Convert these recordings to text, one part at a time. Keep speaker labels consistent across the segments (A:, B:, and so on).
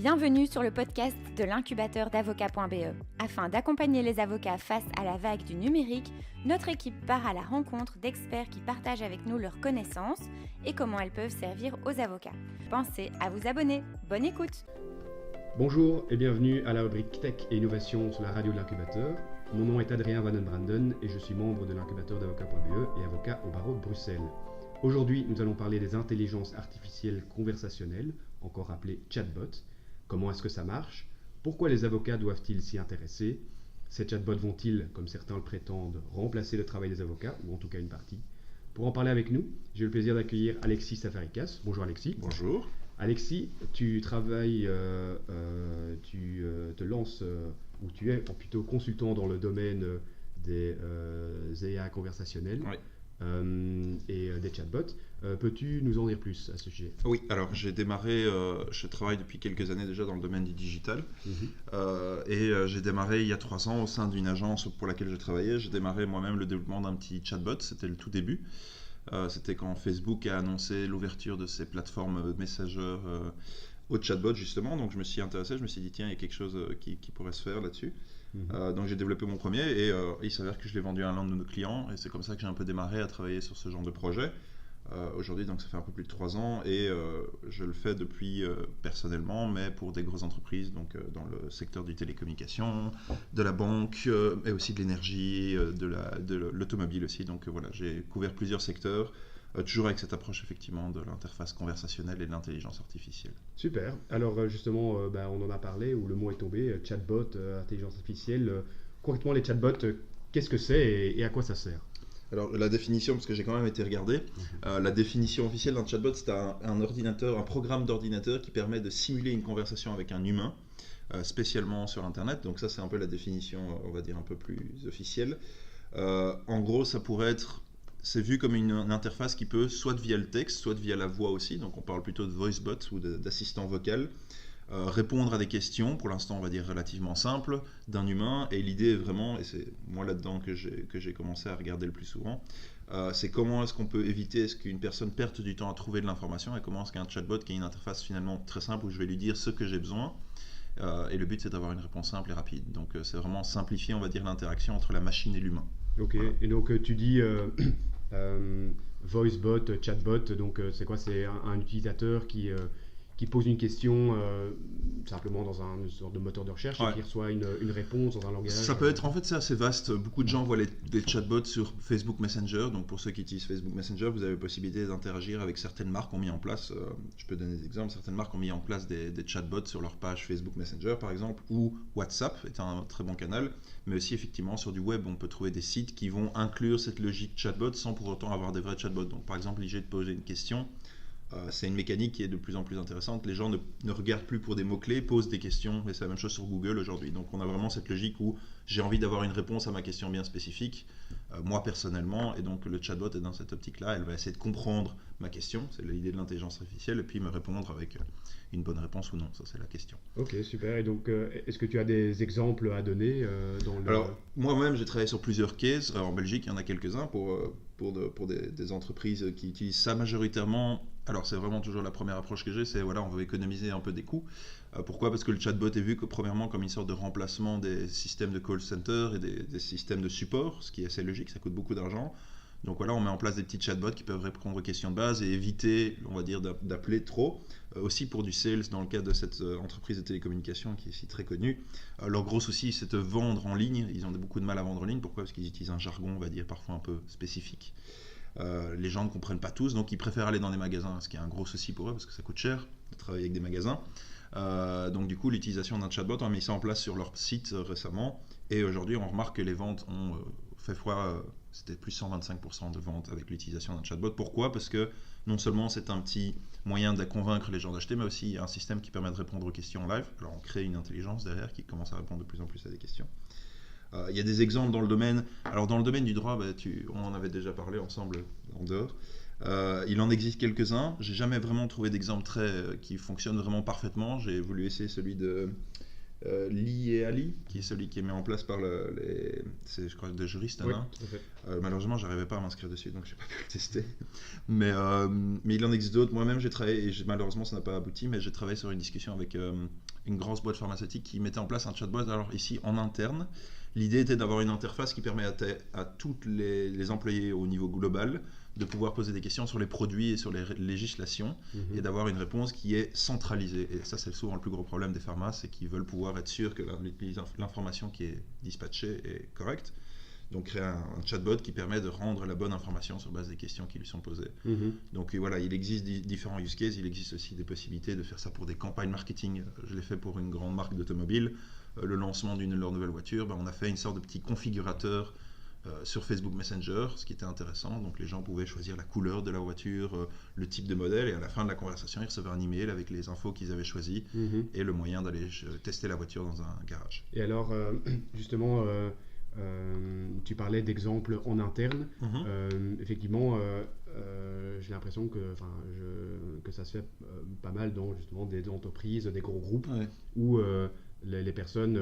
A: Bienvenue sur le podcast de l'incubateur d'avocats.be. Afin d'accompagner les avocats face à la vague du numérique, notre équipe part à la rencontre d'experts qui partagent avec nous leurs connaissances et comment elles peuvent servir aux avocats. Pensez à vous abonner. Bonne écoute!
B: Bonjour et bienvenue à la rubrique Tech et Innovation sur la radio de l'incubateur. Mon nom est Adrien Van den Branden et je suis membre de l'incubateur d'avocats.be et avocat au barreau de Bruxelles. Aujourd'hui, nous allons parler des intelligences artificielles conversationnelles, encore appelées chatbots. Comment est-ce que ça marche? Pourquoi les avocats doivent-ils s'y intéresser? Ces chatbots vont-ils, comme certains le prétendent, remplacer le travail des avocats, ou en tout cas une partie? Pour en parler avec nous, j'ai le plaisir d'accueillir Alexis Safarikas. Bonjour Alexis.
C: Bonjour.
B: Alexis, tu travailles, te lances, ou tu es plutôt consultant dans le domaine des IA conversationnels.
C: Oui.
B: Et des chatbots. Peux-tu nous en dire plus à ce sujet?
C: Oui, alors j'ai démarré, je travaille depuis quelques années déjà dans le domaine du digital. J'ai démarré il y a 3 ans au sein d'une agence pour laquelle je travaillais. J'ai démarré moi-même le développement d'un petit chatbot, c'était le tout début. C'était quand Facebook a annoncé l'ouverture de ses plateformes messageurs au chatbot justement. Donc je me suis intéressé, je me suis dit tiens, il y a quelque chose qui pourrait se faire là-dessus. Donc j'ai développé mon premier et il s'avère que je l'ai vendu à l'un de nos clients et c'est comme ça que j'ai un peu démarré à travailler sur ce genre de projet. Aujourd'hui donc ça fait un peu plus de 3 ans et je le fais depuis personnellement mais pour des grosses entreprises donc dans le secteur du télécommunication, de la banque et aussi de l'énergie, de l'automobile aussi. Donc voilà, j'ai couvert plusieurs secteurs. Toujours avec cette approche effectivement de l'interface conversationnelle et de l'intelligence artificielle.
B: Super. Alors justement, on en a parlé, où le mot est tombé, chatbot, intelligence artificielle. Concrètement, les chatbots, qu'est-ce que c'est et à quoi ça sert?
C: Alors la définition, parce que j'ai quand même été regardé, la définition officielle d'un chatbot, c'est un programme d'ordinateur qui permet de simuler une conversation avec un humain, spécialement sur Internet. Donc ça c'est un peu la définition, on va dire un peu plus officielle. En gros, ça pourrait être... C'est vu comme une interface qui peut, soit via le texte, soit via la voix aussi, donc on parle plutôt de voice bot ou d'assistant vocal, répondre à des questions, pour l'instant on va dire relativement simples, d'un humain, et l'idée est vraiment, et c'est moi là-dedans que j'ai commencé à regarder le plus souvent, c'est comment est-ce qu'on peut éviter qu'une personne perde du temps à trouver de l'information, et comment est-ce qu'un chatbot qui a une interface finalement très simple où je vais lui dire ce que j'ai besoin, et le but c'est d'avoir une réponse simple et rapide. Donc c'est vraiment simplifier on va dire l'interaction entre la machine et l'humain.
B: Ok, voilà. Et donc tu dis voice bot, chatbot, donc c'est quoi? C'est un utilisateur qui pose une question simplement dans une sorte de moteur de recherche et qui reçoit une réponse dans un langage.
C: Ça peut être, en fait c'est assez vaste. Beaucoup de gens voient des chatbots sur Facebook Messenger. Donc pour ceux qui utilisent Facebook Messenger, vous avez la possibilité d'interagir avec certaines marques ont mis en place, je peux donner des exemples, certaines marques ont mis en place des chatbots sur leur page Facebook Messenger par exemple, ou WhatsApp est un très bon canal. Mais aussi effectivement sur du web, on peut trouver des sites qui vont inclure cette logique chatbot sans pour autant avoir des vrais chatbots. Donc par exemple, l'idée de poser une question, c'est une mécanique qui est de plus en plus intéressante. Les gens ne regardent plus pour des mots-clés, posent des questions, et c'est la même chose sur Google aujourd'hui. Donc on a vraiment cette logique où j'ai envie d'avoir une réponse à ma question bien spécifique, moi personnellement, et donc le chatbot est dans cette optique-là, elle va essayer de comprendre ma question, c'est l'idée de l'intelligence artificielle, et puis me répondre avec une bonne réponse ou non, ça c'est la question.
B: Ok, super. Et donc est-ce que tu as des exemples à donner dans le...
C: Alors moi-même j'ai travaillé sur plusieurs cases, en Belgique il y en a quelques-uns pour des entreprises qui utilisent ça majoritairement. Alors c'est vraiment toujours la première approche que j'ai, c'est voilà, on veut économiser un peu des coûts. Pourquoi? Parce que le chatbot est vu premièrement comme une sorte de remplacement des systèmes de call center et des systèmes de support, ce qui est assez logique, ça coûte beaucoup d'argent. Donc voilà, on met en place des petits chatbots qui peuvent répondre aux questions de base et éviter, on va dire, d'appeler trop. Aussi pour du sales, dans le cas de cette entreprise de télécommunications qui est ici très connue. Leur gros souci, c'est de vendre en ligne. Ils ont beaucoup de mal à vendre en ligne. Pourquoi? Parce qu'ils utilisent un jargon, on va dire, parfois un peu spécifique. Les gens ne comprennent pas tous, donc ils préfèrent aller dans des magasins, ce qui est un gros souci pour eux parce que ça coûte cher de travailler avec des magasins. Donc du coup, l'utilisation d'un chatbot, on a mis ça en place sur leur site récemment, et aujourd'hui, on remarque que les ventes ont fait fois, c'était plus 125% de ventes avec l'utilisation d'un chatbot. Pourquoi? Parce que non seulement c'est un petit moyen de convaincre les gens d'acheter, mais aussi il y a un système qui permet de répondre aux questions en live. Alors on crée une intelligence derrière qui commence à répondre de plus en plus à des questions. Il y a des exemples dans le domaine. Alors dans le domaine du droit, on en avait déjà parlé ensemble en dehors. Il en existe quelques-uns. J'ai jamais vraiment trouvé d'exemple qui fonctionne vraiment parfaitement. J'ai voulu essayer celui Lee et Ali, qui est celui qui est mis en place par c'est, je crois, des juristes.
B: Oui, tout à fait.
C: Malheureusement, j'arrivais pas à m'inscrire dessus, donc j'ai pas pu le tester. Mais il en existe d'autres. Moi-même, j'ai travaillé, et malheureusement, ça n'a pas abouti, mais j'ai travaillé sur une discussion avec une grosse boîte pharmaceutique qui mettait en place un chatbot. Alors ici, en interne, l'idée était d'avoir une interface qui permet à tous les employés au niveau global de pouvoir poser des questions sur les produits et sur les législations et d'avoir une réponse qui est centralisée. Et ça, c'est souvent le plus gros problème des pharma, c'est qu'ils veulent pouvoir être sûrs que l'information qui est dispatchée est correcte. Donc créer un chatbot qui permet de rendre la bonne information sur base des questions qui lui sont posées. Donc voilà, il existe différents use cases, il existe aussi des possibilités de faire ça pour des campagnes marketing. Je l'ai fait pour une grande marque d'automobile. Le lancement d'une de leurs nouvelles voitures, on a fait une sorte de petit configurateur sur Facebook Messenger, ce qui était intéressant. Donc les gens pouvaient choisir la couleur de la voiture, le type de modèle, et à la fin de la conversation, ils recevaient un email avec les infos qu'ils avaient choisies et le moyen d'aller tester la voiture dans un garage.
B: Et alors, justement, tu parlais d'exemples en interne. Effectivement, j'ai l'impression que ça se fait pas mal dans justement des entreprises, des gros groupes, où les personnes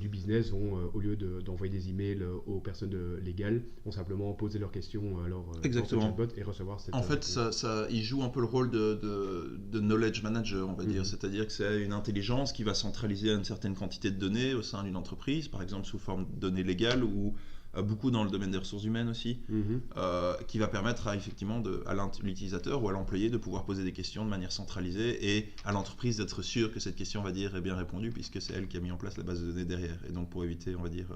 B: du business vont, au lieu d'envoyer des emails aux personnes légales, vont simplement poser leurs questions à leur chatbot et recevoir cette...
C: En fait, il joue un peu le rôle de knowledge manager, on va dire. C'est-à-dire que c'est une intelligence qui va centraliser une certaine quantité de données au sein d'une entreprise, par exemple sous forme de données légales ou beaucoup dans le domaine des ressources humaines aussi, qui va permettre à l'utilisateur ou à l'employé de pouvoir poser des questions de manière centralisée et à l'entreprise d'être sûr que cette question, on va dire, est bien répondue puisque c'est elle qui a mis en place la base de données derrière, et donc pour éviter, on va dire,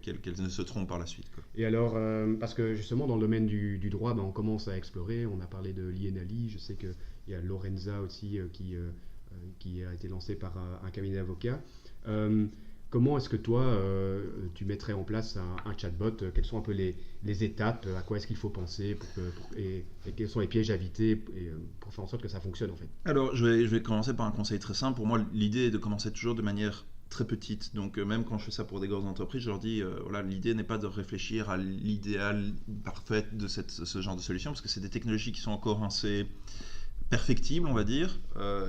C: qu'elle ne se trompe par la suite, quoi.
B: Et alors, parce que justement dans le domaine du droit, on commence à explorer, on a parlé de Lee et Ali, je sais qu'il y a Lorenza aussi qui a été lancé par un cabinet d'avocats. Comment est-ce que toi, tu mettrais en place un chatbot? Quelles sont un peu les étapes? À quoi est-ce qu'il faut penser et quels sont les pièges à éviter pour faire en sorte que ça fonctionne en fait?
C: Alors, je vais commencer par un conseil très simple. Pour moi, l'idée est de commencer toujours de manière très petite. Donc, même quand je fais ça pour des grosses entreprises, je leur dis, l'idée n'est pas de réfléchir à l'idéal parfait de ce genre de solution, parce que c'est des technologies qui sont encore assez perfectible, on va dire,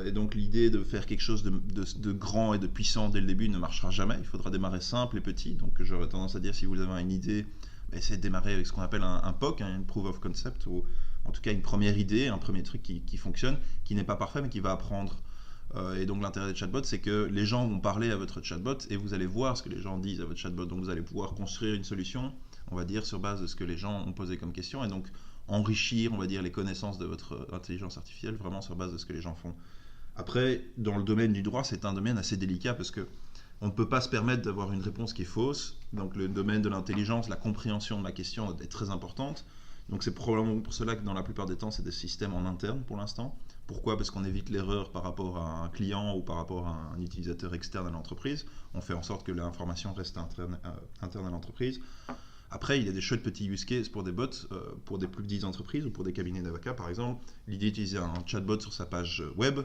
C: et donc l'idée de faire quelque chose de grand et de puissant dès le début ne marchera jamais. Il faudra démarrer simple et petit. Donc j'aurais tendance à dire, si vous avez une idée, essayez de démarrer avec ce qu'on appelle un POC, une Proof of Concept, ou en tout cas une première idée, un premier truc qui fonctionne, qui n'est pas parfait mais qui va apprendre. Et donc l'intérêt des chatbots, c'est que les gens vont parler à votre chatbot et vous allez voir ce que les gens disent à votre chatbot. Donc vous allez pouvoir construire une solution, on va dire, sur base de ce que les gens ont posé comme question, et donc enrichir, on va dire, les connaissances de votre intelligence artificielle vraiment sur base de ce que les gens font. Après, dans le domaine du droit, c'est un domaine assez délicat parce que on ne peut pas se permettre d'avoir une réponse qui est fausse. Donc le domaine de l'intelligence, la compréhension de la question est très importante. Donc c'est probablement pour cela que dans la plupart des temps, c'est des systèmes en interne pour l'instant. Pourquoi? Parce qu'on évite l'erreur par rapport à un client ou par rapport à un utilisateur externe à l'entreprise. On fait en sorte que l'information reste interne à l'entreprise. Après, il y a des chouettes petits use cases pour des bots, pour des plus petites entreprises ou pour des cabinets d'avocats, par exemple. L'idée d'utiliser un chatbot sur sa page web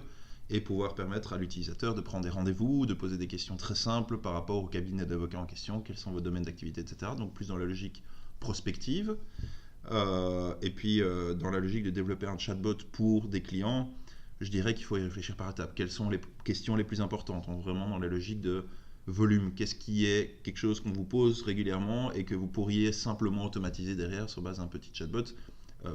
C: et pouvoir permettre à l'utilisateur de prendre des rendez-vous, de poser des questions très simples par rapport au cabinet d'avocats en question, quels sont vos domaines d'activité, etc. Donc plus dans la logique prospective. Et puis dans la logique de développer un chatbot pour des clients, je dirais qu'il faut y réfléchir par étapes. Quelles sont les questions les plus importantes? Vraiment dans la logique de volume, qu'est-ce qui est quelque chose qu'on vous pose régulièrement et que vous pourriez simplement automatiser derrière sur base d'un petit chatbot.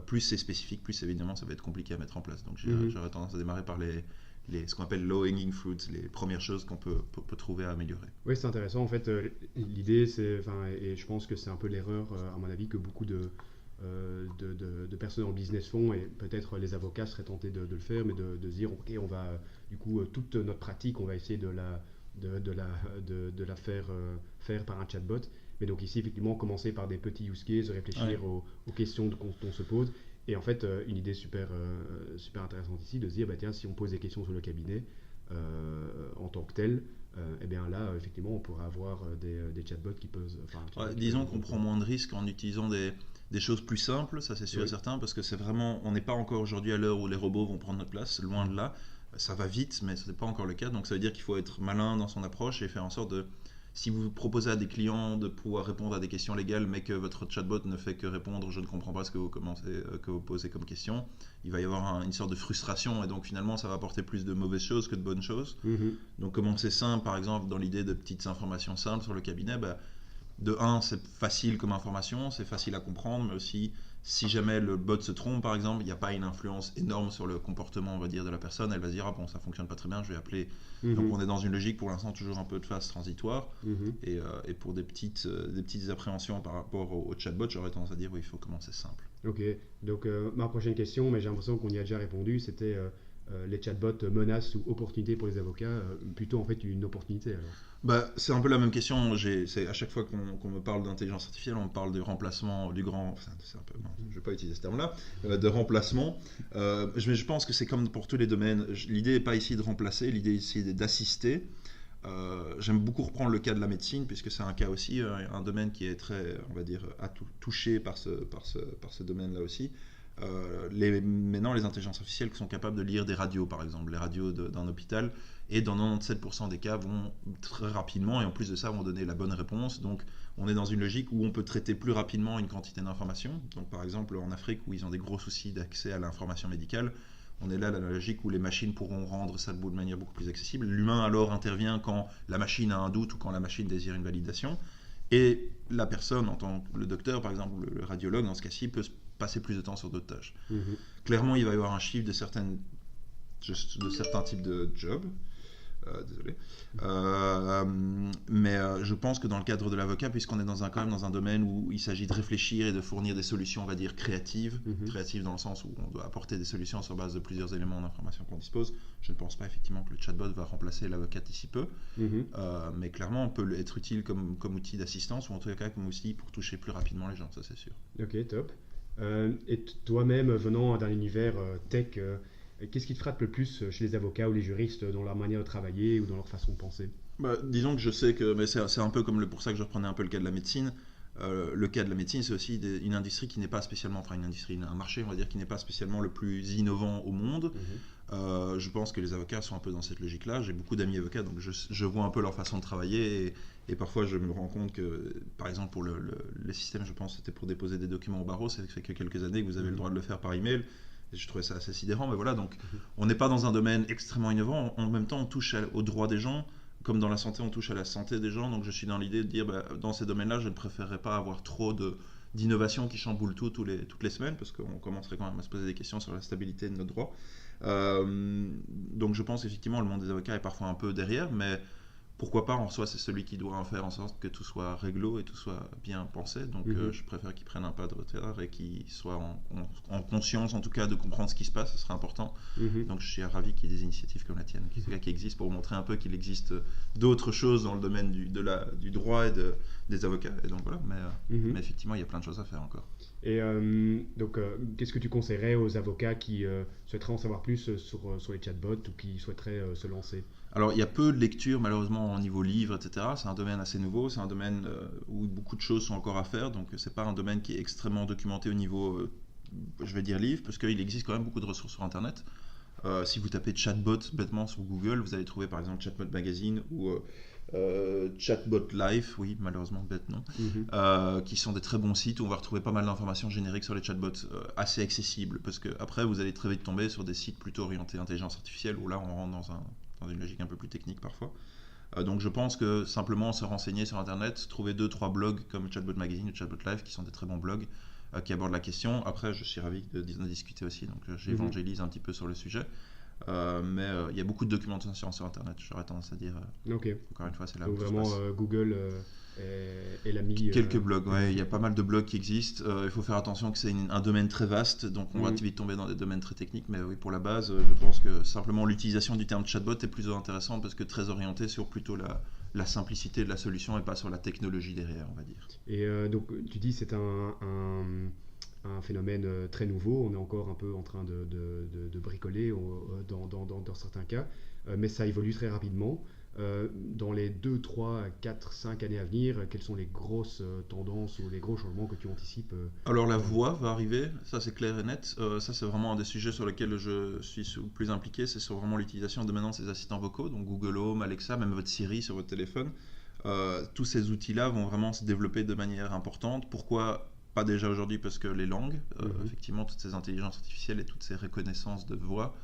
C: Plus c'est spécifique, plus évidemment ça va être compliqué à mettre en place. Donc j'aurais tendance à démarrer par ce qu'on appelle low hanging fruits, les premières choses qu'on peut trouver à améliorer.
B: Oui, c'est intéressant en fait. L'idée, et je pense que c'est un peu l'erreur à mon avis que beaucoup de personnes en business font, et peut-être les avocats seraient tentés de le faire, mais de se dire ok, on va du coup toute notre pratique, on va essayer de la faire par un chatbot. Mais donc ici, effectivement, commencer par des petits use cases, réfléchir aux questions qu'on se pose. Et en fait, une idée super intéressante ici, de se dire, tiens, si on pose des questions sur le cabinet en tant que tel, et bien là, effectivement, on pourra avoir des chatbots qui peuvent...
C: disons qu'on prend moins de risques en utilisant des choses plus simples, ça c'est sûr et certain, parce que c'est vraiment... On n'est pas encore aujourd'hui à l'heure où les robots vont prendre notre place, loin de là. Ça va vite, mais ce n'est pas encore le cas. Donc ça veut dire qu'il faut être malin dans son approche et faire en sorte de Si vous proposez à des clients de pouvoir répondre à des questions légales, mais que votre chatbot ne fait que répondre « je ne comprends pas ce que vous posez comme question », il va y avoir une sorte de frustration, et donc finalement ça va apporter plus de mauvaises choses que de bonnes choses. Donc commencer simple, par exemple, dans l'idée de petites informations simples sur le cabinet, de un, c'est facile comme information, c'est facile à comprendre, mais aussi si jamais le bot se trompe, par exemple, il n'y a pas une influence énorme sur le comportement, on va dire, de la personne. Elle va se dire, ah bon, ça fonctionne pas très bien, je vais appeler. Donc on est dans une logique, pour l'instant, toujours un peu de phase transitoire. Et pour des petites appréhensions par rapport au chatbot, j'aurais tendance à dire, oui, il faut commencer simple.
B: Ok, donc ma prochaine question, mais j'ai l'impression qu'on y a déjà répondu, c'était les chatbots menaces ou opportunités pour les avocats, plutôt en fait une opportunité alors.
C: C'est un peu la même question. C'est à chaque fois qu'on me parle d'intelligence artificielle, on me parle du remplacement du grand. Enfin, c'est un peu. Non, je ne vais pas utiliser ce terme-là. De remplacement. Je pense que c'est comme pour tous les domaines. L'idée n'est pas ici de remplacer. L'idée ici est d'assister. J'aime beaucoup reprendre le cas de la médecine, puisque c'est un cas aussi, un domaine qui est très, on va dire, touché par ce domaine-là aussi. Maintenant, les intelligences artificielles sont capables de lire des radios, par exemple, les radios d'un hôpital, et dans 97% des cas vont très rapidement, et en plus de ça vont donner la bonne réponse. Donc on est dans une logique où on peut traiter plus rapidement une quantité d'informations. Donc par exemple en Afrique, où ils ont des gros soucis d'accès à l'information médicale, on est là dans la logique où les machines pourront rendre ça de manière beaucoup plus accessible. L'humain alors intervient quand la machine a un doute ou quand la machine désire une validation, et la personne, en tant que le docteur par exemple, le radiologue dans ce cas-ci, peut passer plus de temps sur d'autres tâches. Clairement, il va y avoir un chiffre de certains types de jobs. Désolé. Mais je pense que dans le cadre de l'avocat, puisqu'on est quand même dans un domaine où il s'agit de réfléchir et de fournir des solutions, on va dire, créatives dans le sens où on doit apporter des solutions sur base de plusieurs éléments d'information qu'on dispose, je ne pense pas effectivement que le chatbot va remplacer l'avocat d'ici peu. Mais clairement, on peut être utile comme outil d'assistance, ou en tout cas comme outil pour toucher plus rapidement les gens, ça c'est sûr.
B: Ok, top. Et toi-même, venant d'un univers tech, qu'est-ce qui te frappe le plus chez les avocats ou les juristes dans leur manière de travailler ou dans leur façon de penser ?
C: Disons que je sais que, mais c'est un peu comme pour ça que je reprenais un peu le cas de la médecine. Le cas de la médecine, c'est aussi une industrie qui n'est pas spécialement, un marché, on va dire, qui n'est pas spécialement le plus innovant au monde. Je pense que les avocats sont un peu dans cette logique-là. J'ai beaucoup d'amis avocats, donc je vois un peu leur façon de travailler, et parfois je me rends compte que, par exemple, pour les systèmes, je pense que c'était pour déposer des documents au barreau, ça fait que quelques années que vous avez le droit de le faire par email. Et je trouvais ça assez sidérant, mais voilà, donc on n'est pas dans un domaine extrêmement innovant. En même temps, on touche aux droits des gens, comme dans la santé, on touche à la santé des gens. Donc je suis dans l'idée de dire, dans ces domaines-là, je ne préférerais pas avoir trop d'innovation qui chamboule toutes les semaines, parce qu'on commencerait quand même à se poser des questions sur la stabilité de notre droit. Donc je pense effectivement le monde des avocats est parfois un peu derrière, mais pourquoi pas, en soi c'est celui qui doit en faire en sorte que tout soit réglo et tout soit bien pensé, donc je préfère qu'ils prennent un pas de hauteur et qu'ils soient en conscience en tout cas de comprendre ce qui se passe, ce serait important. Donc je suis ravi qu'il y ait des initiatives comme la tienne qui existent pour montrer un peu qu'il existe d'autres choses dans le domaine du droit et des avocats, et donc voilà, mais effectivement il y a plein de choses à faire encore.
B: Et donc qu'est-ce que tu conseillerais aux avocats qui souhaiteraient en savoir plus sur les chatbots ou qui souhaiteraient se lancer ?
C: Alors, il y a peu de lectures, malheureusement, au niveau livre, etc. C'est un domaine assez nouveau, c'est un domaine où beaucoup de choses sont encore à faire, donc c'est pas un domaine qui est extrêmement documenté au niveau, je vais dire livre, parce qu'il existe quand même beaucoup de ressources sur Internet. Si vous tapez chatbot bêtement sur Google, vous allez trouver par exemple Chatbot Magazine ou Chatbot Life, oui, malheureusement bête non, qui sont des très bons sites où on va retrouver pas mal d'informations génériques sur les chatbots, assez accessibles, parce que après vous allez très vite tomber sur des sites plutôt orientés intelligence artificielle, où là on rentre dans une logique un peu plus technique parfois. Donc je pense que simplement se renseigner sur Internet, trouver 2-3 blogs comme Chatbot Magazine ou Chatbot Life qui sont des très bons blogs qui abordent la question. Après, je suis ravi de discuter aussi, donc j'évangélise un petit peu sur le sujet. Mais il y a beaucoup de documentation sur Internet, j'aurais tendance à dire. Encore une fois, c'est là où
B: vraiment Google est l'ami.
C: Quelques blogs, ouais, il y a pas mal de blogs qui existent. Il faut faire attention que c'est un domaine très vaste, donc on va vite tomber dans des domaines très techniques. Mais oui, pour la base, je pense que simplement l'utilisation du terme chatbot est plus intéressante parce que très orienté sur plutôt la simplicité de la solution et pas sur la technologie derrière, on va dire.
B: Et donc tu dis c'est un phénomène très nouveau, on est encore un peu en train de bricoler dans certains cas, mais ça évolue très rapidement. Dans les 2, 3, 4, 5 années à venir, quelles sont les grosses tendances ou les gros changements que tu anticipes
C: Alors la voix va arriver, ça c'est clair et net. Ça c'est vraiment un des sujets sur lesquels je suis plus impliqué, c'est sur vraiment l'utilisation de maintenant ces assistants vocaux, donc Google Home, Alexa, même votre Siri sur votre téléphone. Tous ces outils-là vont vraiment se développer de manière importante. Pourquoi pas déjà aujourd'hui? Parce que les langues, effectivement, toutes ces intelligences artificielles et toutes ces reconnaissances de voix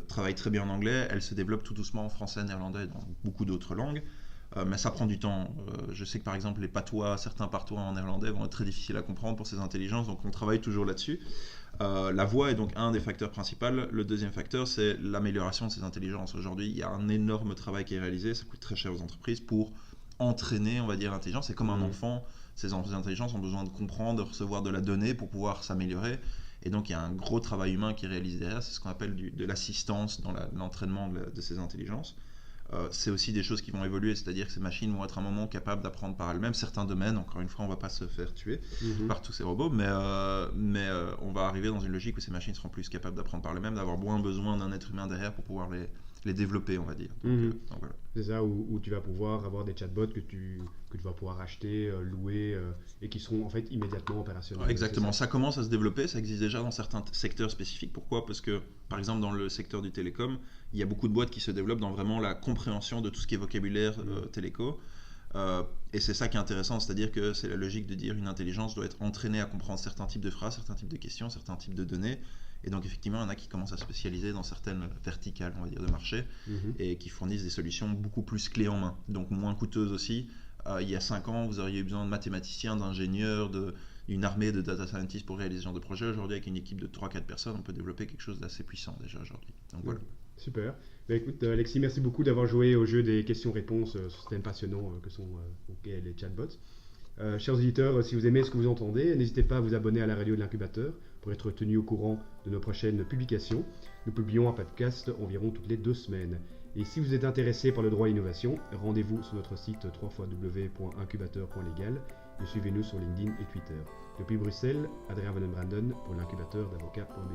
C: travaillent très bien en anglais. Elles se développent tout doucement en français, néerlandais et dans beaucoup d'autres langues. Mais ça prend du temps. Je sais que par exemple, certains patois en néerlandais vont être très difficiles à comprendre pour ces intelligences, donc on travaille toujours là-dessus. La voix est donc un des facteurs principaux. Le deuxième facteur, c'est l'amélioration de ces intelligences. Aujourd'hui, il y a un énorme travail qui est réalisé, ça coûte très cher aux entreprises pour entraîner, on va dire, l'intelligence. C'est comme un enfant, ces intelligences ont besoin de comprendre, de recevoir de la donnée pour pouvoir s'améliorer. Et donc, il y a un gros travail humain qui est réalisé derrière. C'est ce qu'on appelle de l'assistance dans l'entraînement de ces intelligences. C'est aussi des choses qui vont évoluer, c'est-à-dire que ces machines vont être à un moment capables d'apprendre par elles-mêmes. Certains domaines, encore une fois, on ne va pas se faire tuer par tous ces robots, mais on va arriver dans une logique où ces machines seront plus capables d'apprendre par elles-mêmes, d'avoir moins besoin d'un être humain derrière pour pouvoir les développer, on va dire. Donc, voilà.
B: C'est ça, où tu vas pouvoir avoir des chatbots que tu vas pouvoir acheter, louer, et qui seront en fait immédiatement opérationnels.
C: Exactement, ça commence à se développer, ça existe déjà dans certains secteurs spécifiques. Pourquoi? Parce que, par exemple, dans le secteur du télécom, il y a beaucoup de boîtes qui se développent dans vraiment la compréhension de tout ce qui est vocabulaire téléco. Et c'est ça qui est intéressant, c'est-à-dire que c'est la logique de dire une intelligence doit être entraînée à comprendre certains types de phrases, certains types de questions, certains types de données. Et donc effectivement, il y en a qui commencent à spécialiser dans certaines verticales, on va dire, de marché, et qui fournissent des solutions beaucoup plus clés en main, donc moins coûteuses aussi. Il y a 5 ans, vous auriez eu besoin de mathématiciens, d'ingénieurs, d'une armée de data scientists pour réaliser ce genre de projet. Aujourd'hui, avec une équipe de 3-4 personnes, on peut développer quelque chose d'assez puissant déjà aujourd'hui. Donc voilà.
B: Super. Écoute, Alexis, merci beaucoup d'avoir joué au jeu des questions-réponses sur ce thème passionnant que sont les chatbots. Chers auditeurs, si vous aimez ce que vous entendez, n'hésitez pas à vous abonner à la radio de l'incubateur pour être tenu au courant de nos prochaines publications. Nous publions un podcast environ toutes les 2 semaines. Et si vous êtes intéressé par le droit et l'innovation, rendez-vous sur notre site www.incubateur.legal et suivez-nous sur LinkedIn et Twitter. Depuis Bruxelles, Adrien Van den Branden pour l'incubateur d'avocat.be.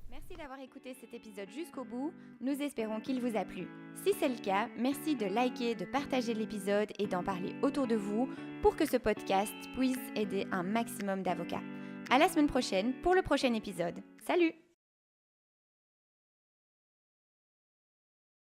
A: Merci d'avoir écouté cet épisode jusqu'au bout. Nous espérons qu'il vous a plu. Si c'est le cas, merci de liker, de partager l'épisode et d'en parler autour de vous pour que ce podcast puisse aider un maximum d'avocats. À la semaine prochaine pour le prochain épisode. Salut!